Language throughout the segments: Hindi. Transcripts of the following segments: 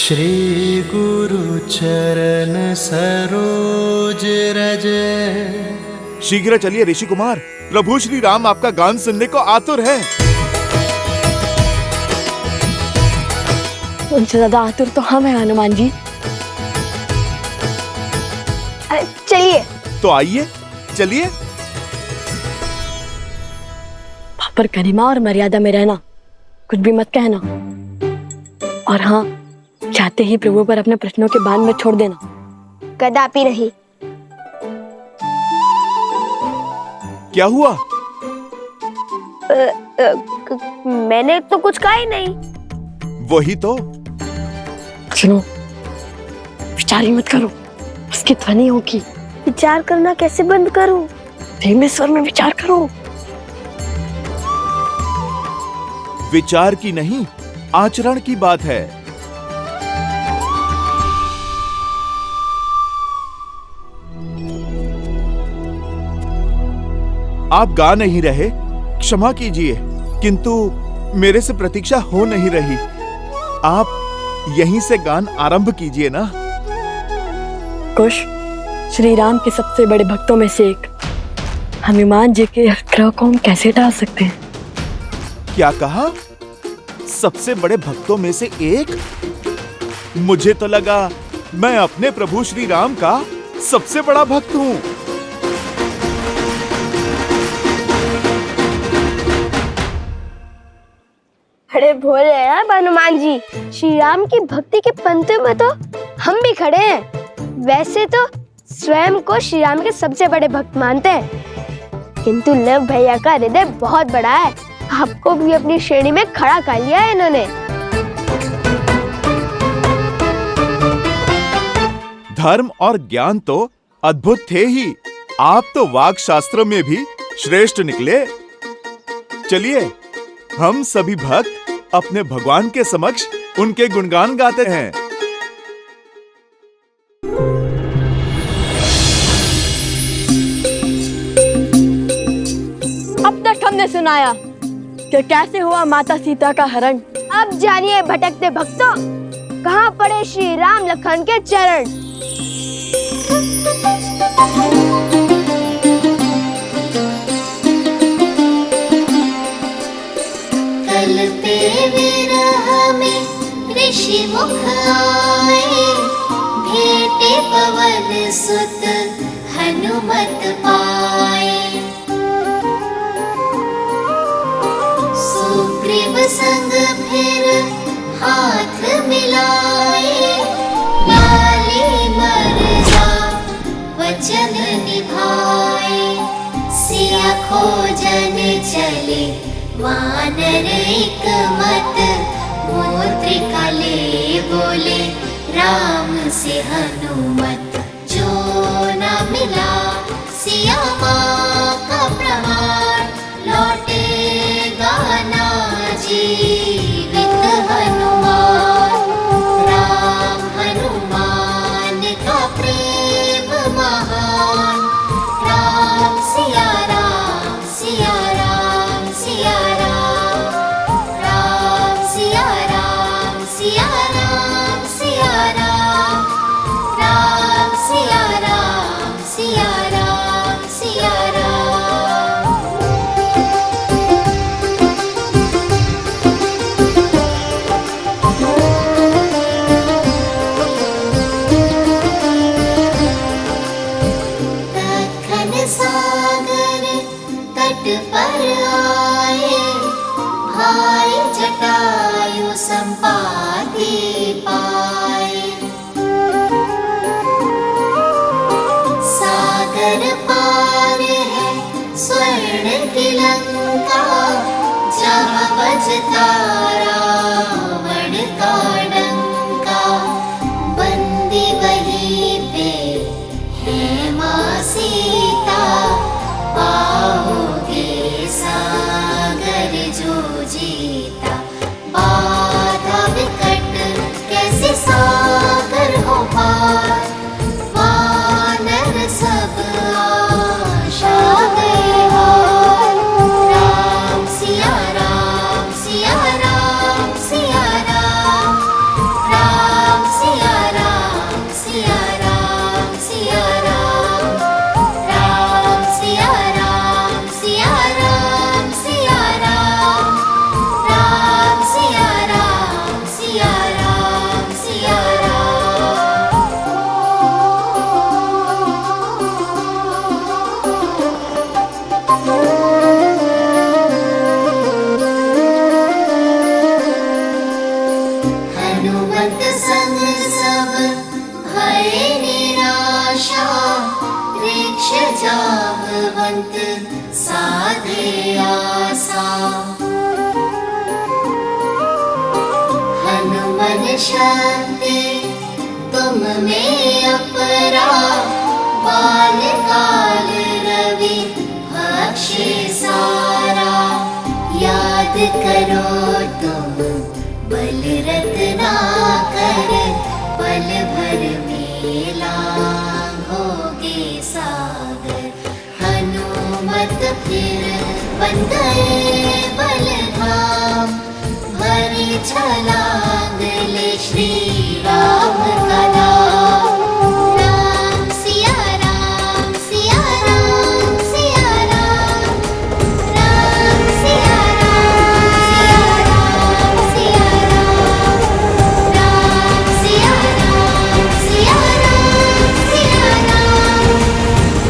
श्री गुरु चरण सरोज रज। शीघ्र चलिए ऋषि कुमार, प्रभु श्री राम आपका गान सुनने को आतुर है। उनसे ज्यादा आतुर तो हम हैं हनुमान जी। चलिए। तो आइए, चलिए। पर गरिमा और मर्यादा में रहना, कुछ भी मत कहना। और हाँ, चाहते ही प्रभु पर अपने प्रश्नों के बाण में छोड़ देना। कदापि नहीं। क्या हुआ? मैंने तो कुछ कहा ही नहीं। वही तो। सुनो, विचार ही मत करो, उसकी ध्वनि होगी। विचार करना कैसे बंद करूं? धीमे स्वर में विचार करो। विचार की नहीं, आचरण की बात है। आप गा नहीं रहे, क्षमा कीजिए, किंतु मेरे से प्रतीक्षा हो नहीं रही। आप यहीं से गान आरंभ कीजिए ना। कुश, श्री राम के सबसे बड़े भक्तों में से एक हनुमान जी के आग्रह को हम कैसे टाल सकते हैं? क्या कहा? सबसे बड़े भक्तों में से एक? मुझे तो लगा मैं अपने प्रभु श्री राम का सबसे बड़ा भक्त हूँ। अरे भोले हैं हनुमान जी, श्री राम की भक्ति के पंक्तियों में तो हम भी खड़े हैं। वैसे तो स्वयं को श्री राम के सबसे बड़े भक्त मानते हैं, किंतु लव भैया का हृदय बहुत बड़ा है। आपको भी अपनी श्रेणी में खड़ा कर लिया है इन्होंने। धर्म और ज्ञान तो अद्भुत थे ही, आप तो वाक शास्त्र में भी श्रेष्ठ निकले। चलिए, हम सभी भक्त अपने भगवान के समक्ष उनके गुणगान गाते हैं। अब तक हमने सुनाया कि कैसे हुआ माता सीता का हरण। अब जानिए भटकते भक्तों, कहाँ पड़े श्री राम लखन के चरण। कल्पे विरह में ऋषि मुख आए, भेटे पवन सुत हनुमत पाए। सुग्रीव संग फिर हाथ मिलाए, लाली मर्जा वचन निभाए। सिया खोजन चले वानर एक मत, मुद्रिका ले बोले राम से हनुमत। जो न मिला सिया माँ का प्रमाण, लौटेगा ना जीवित हनुमान। राम हनुमान का प्रेम महान, राम सिया राम सिया राम सिया राम। राम सिया राम सिया राम सिया राम। राम सिया राम सिया राम सिया राम। दक्खन सागर तट पर आए, भाई जटायु संपाति पाए। सागर पार है स्वर्ण की लंका, जहाँ बजता रावण का डंका। बंदी वहीं पे है माँ सीता, पाओगे सागर जो जीता। बाधा विकट कैसे सागर हो पार, वानर सब आशा गए हार। राम सिया राम सिया राम। जामवंत साधे आसा। हनुमन शक्ति तुम में अपरा, बाल काल रवि भक्षे सारा। याद करो तुम बल रत्ना कर, पल भर में लांघोगे सागर। हनुमत फिर बन गए बलधाम, भरी छलांग ले श्री राम का नाम। राम सिया राम, सिया राम, सिया राम। राम सिया राम, सिया राम, सिया राम। राम सिया राम, सिया राम, सिया राम।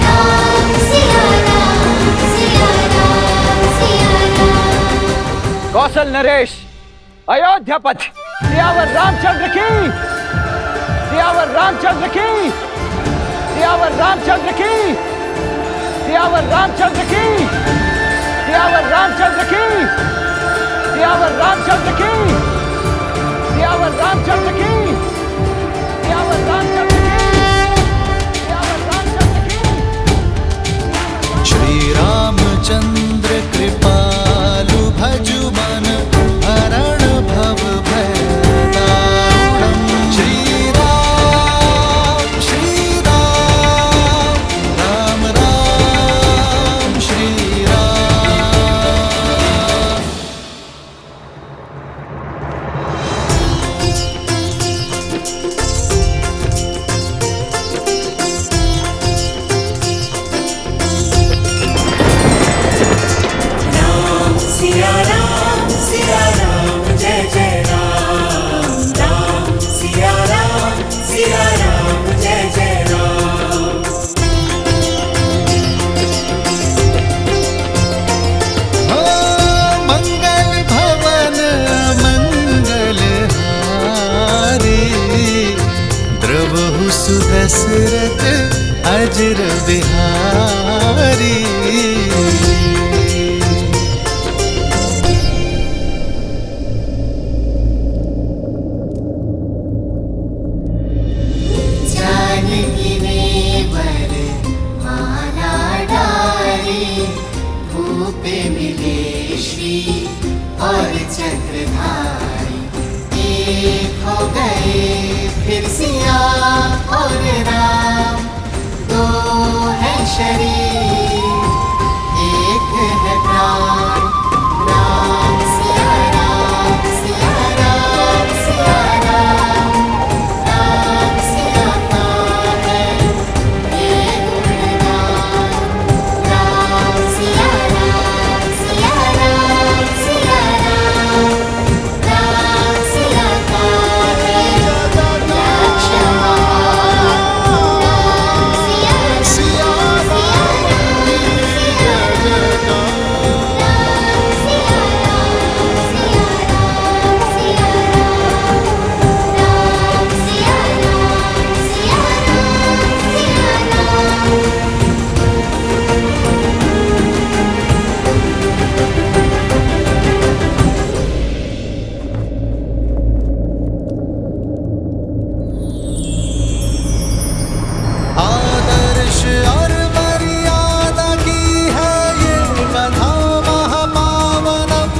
राम सिया राम, सिया राम, सिया राम। कौशल नरेश, अयोध्यापति, सियावर रामचंद्र की, सियावर रामचंद्र की, सियावर रामचंद्र की, सियावर रामचंद्र की, सियावर रामचंद्र की, सियावर रामचंद्र की, सियावर रामचंद्र की, सियावर रामचंद्र की, सियावर रामचंद्र की। श्री रामचंद्र कृपालु भजु मन, हरण भव भय दारुणम्। श्री राम, राम राम, श्री राम। मंगल भवन मंगल हारे, द्रवहु सुदशरथ अजर बिहारी। जानकी ने वर माला डाली, भूपे मिले श्री और चक्रधारी। एक हो गए फिर सिया और राम, दो है शरीर एक है प्राण। राम सिया राम, सिया राम, सिया राम। राम सिया का है ये गुणगान। राम सिया राम, सिया राम, सिया राम। राम सिया का है लक्ष्य महान। राम सिया राम, सिया राम, सिया राम। राम सिया राम, सिया राम, सिया राम। राम सिया राम, सिया राम, सिया राम। आदर्श और मर्यादा की है ये कथा महापावनम।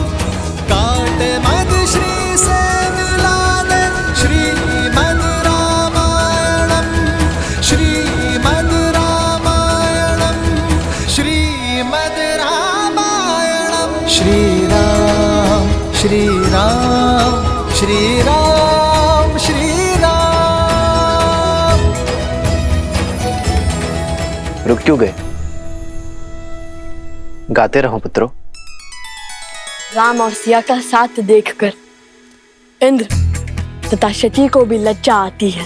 काटे मद श्री से मिलाने श्रीमद् रामायणम, श्रीमद् रामायणम, श्रीमद् रामायणम। श्री राम, श्री राम, श्री राम, श्री राम। रुक क्यों गए? गाते रहो पुत्रों। राम और सिया का साथ देखकर इंद्र तथा शची को भी लज्जा आती है।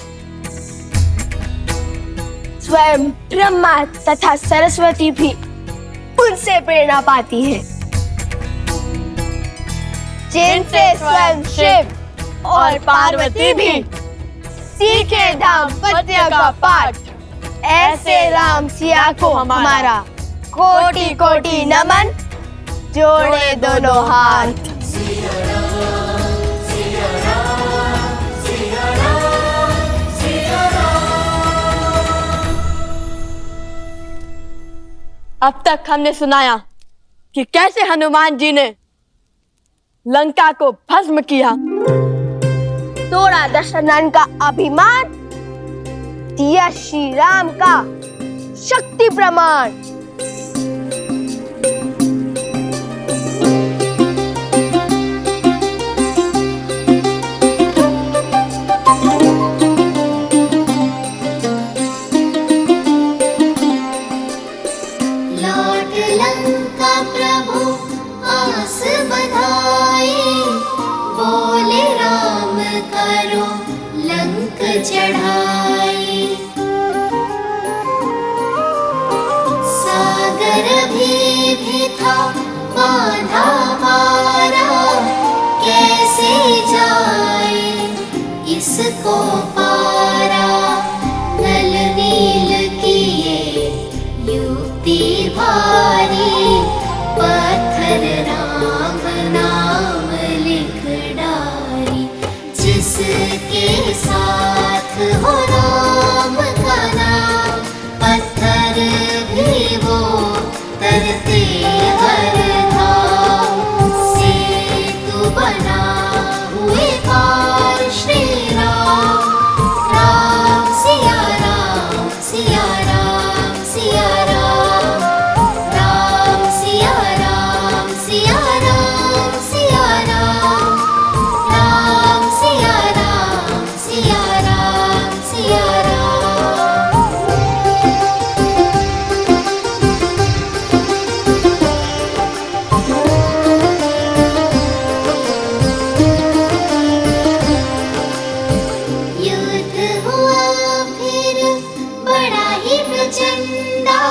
स्वयं ब्रह्मा तथा सरस्वती भी उनसे प्रेरणा पाती हैं, जिनसे स्वयं शिव और पार्वती भी सीखे दाम्पत्य का पाठ। ऐसे राम सिया को हमारा कोटि कोटि नमन, जोड़े दोनों हाथ। अब तक हमने सुनाया कि कैसे हनुमान जी ने लंका को भस्म किया, तोड़ा दशरथन का अभिमान, दिया श्री राम का शक्ति प्रमाण। लौट लंका प्रभु आस बधाई, बोले राम करो लंक चढ़ाई। सागर भी था बांधा मारा, कैसे जाए इसको पारा। नल नील किए युक्ति भारी, पत्थर राम नाम लिख डारी। जिसके साथ हो राम का नाम, पत्थर भी वो तरते हर धाम। सेतु बना हुए पार श्री राम, राम सिया राम सिया राम सिया राम, राम सिया राम सिया राम सिया राम, राम सिया राम सिया राम सिया राम। युद्ध हुआ फिर बड़ा ही प्रचंडा,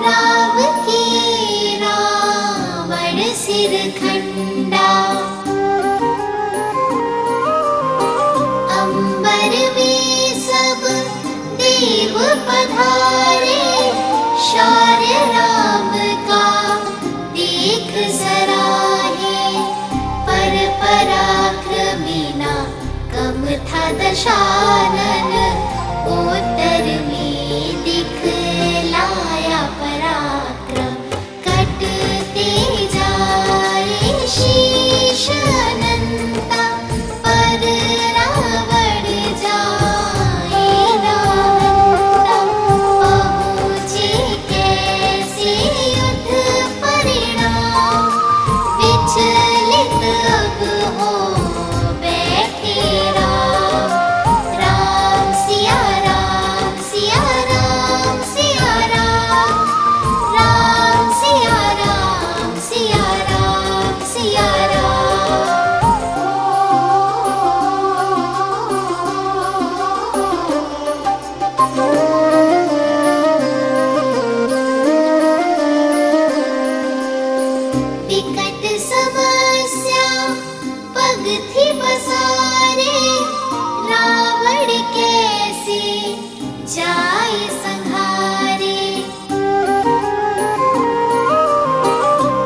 राम की रावण सिर खंडा। अंबर में सब देव पधारे, शौर्य राम का देख सराहे। पर पराक्रमी ना कम था दशानन, उत्तर में दिखलाया पराक्रम। कटते जाए शीश अनंता, पर रावण जाए नाहंता। पहुँचे कैसे युद्ध परिणाम, विचलित अब हो बैठे राम। राम सिया राम सिया राम सिया राम, राम सिया राम सिया राम सिया राम। विकट समस्या पग थी पसारे, रावण कैसे जाए संहारे।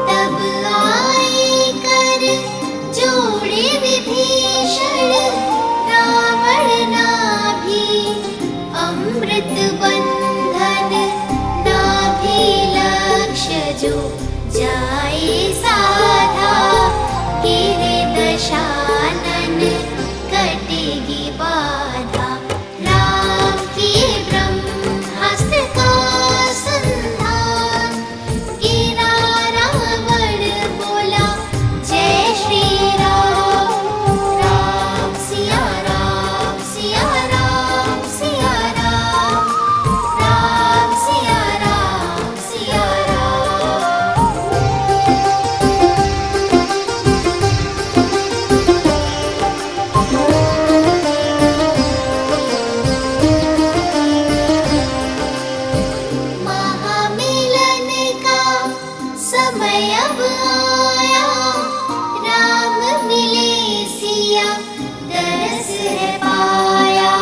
तब आए कर जोड़े विभीषण, रावण नाभि अमृत बंधन। नाभि लक्ष्य जो जाए साधा, गिरे दशानन कटेगी बाधा। राम की ब्रह्मास्त्र का संधान, गिरा रावण बोला जय श्री राम। राम सिया राम सिया राम सिया राम, राम सिया राम सिया राम। महामिलन का समय अब आया, राम मिले सिया दरस है पाया।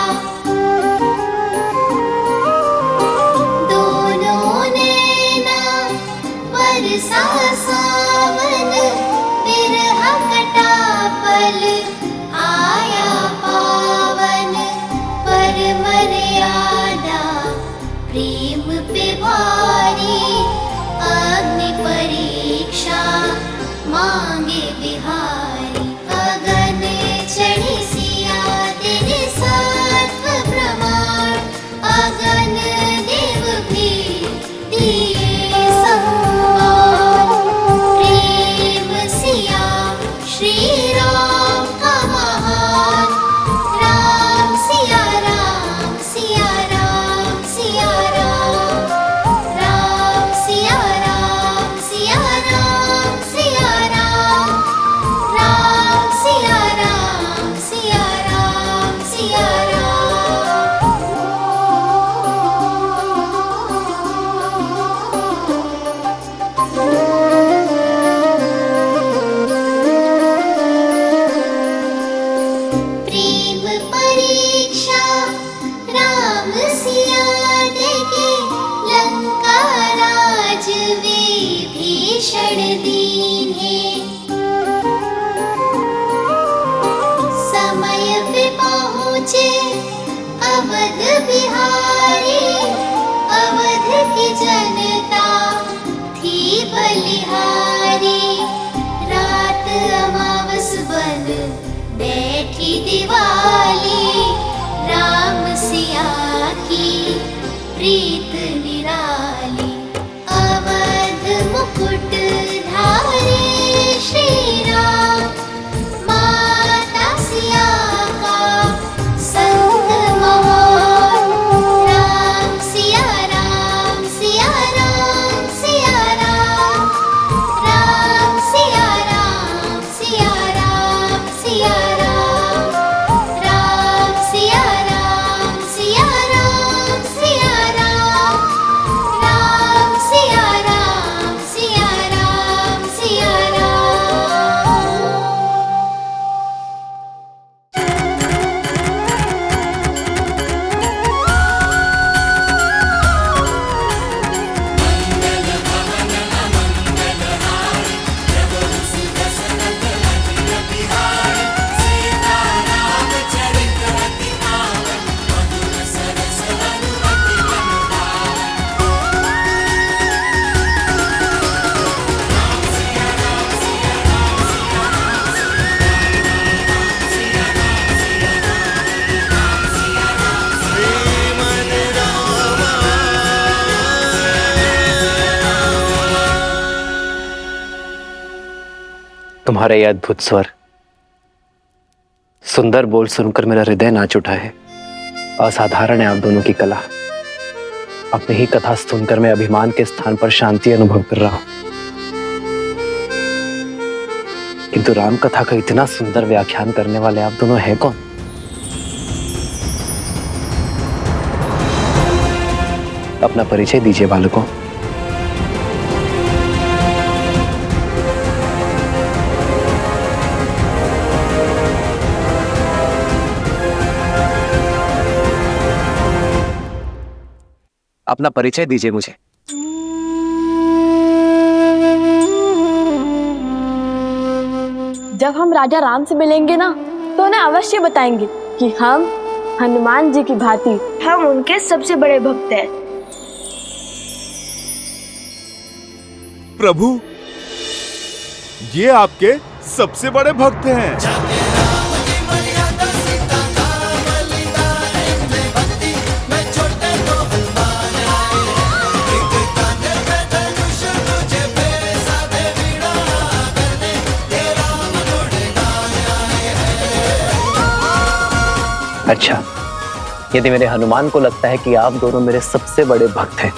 प्रीत निराली अवध मुकुट धारे श्री राम माता सिया का संग मोहन राम सिया राम सिया राम सिया राम राम सिया राम सिया राम सिया राम राम सिया राम सिया राम सिया राम राम सिया राम सिया राम सिया राम। तुम्हारे ये अद्भुत स्वर, सुंदर बोल सुनकर मेरा हृदय नाच उठा है। असाधारण है आप दोनों की कला। अपनी ही कथा सुनकर मैं अभिमान के स्थान पर शांति अनुभव कर रहा हूं। किंतु राम कथा का इतना सुंदर व्याख्यान करने वाले आप दोनों हैं कौन? अपना परिचय दीजिए बालकों। अपना परिचय दीजिए मुझे। जब हम राजा राम से मिलेंगे ना तो उन्हें अवश्य बताएंगे कि हम हनुमान जी की भांति हम उनके सबसे बड़े भक्त हैं। प्रभु, ये आपके सबसे बड़े भक्त हैं। अच्छा, यदि मेरे हनुमान को लगता है कि आप दोनों मेरे सबसे बड़े भक्त हैं,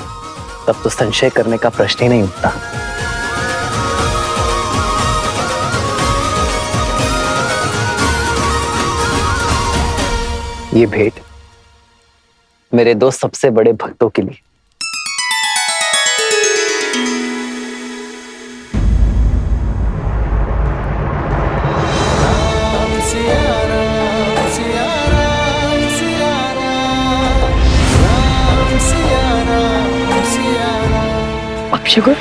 तब तो संशय करने का प्रश्न ही नहीं उठता। ये भेंट मेरे दो सबसे बड़े भक्तों के लिए। अपशकुन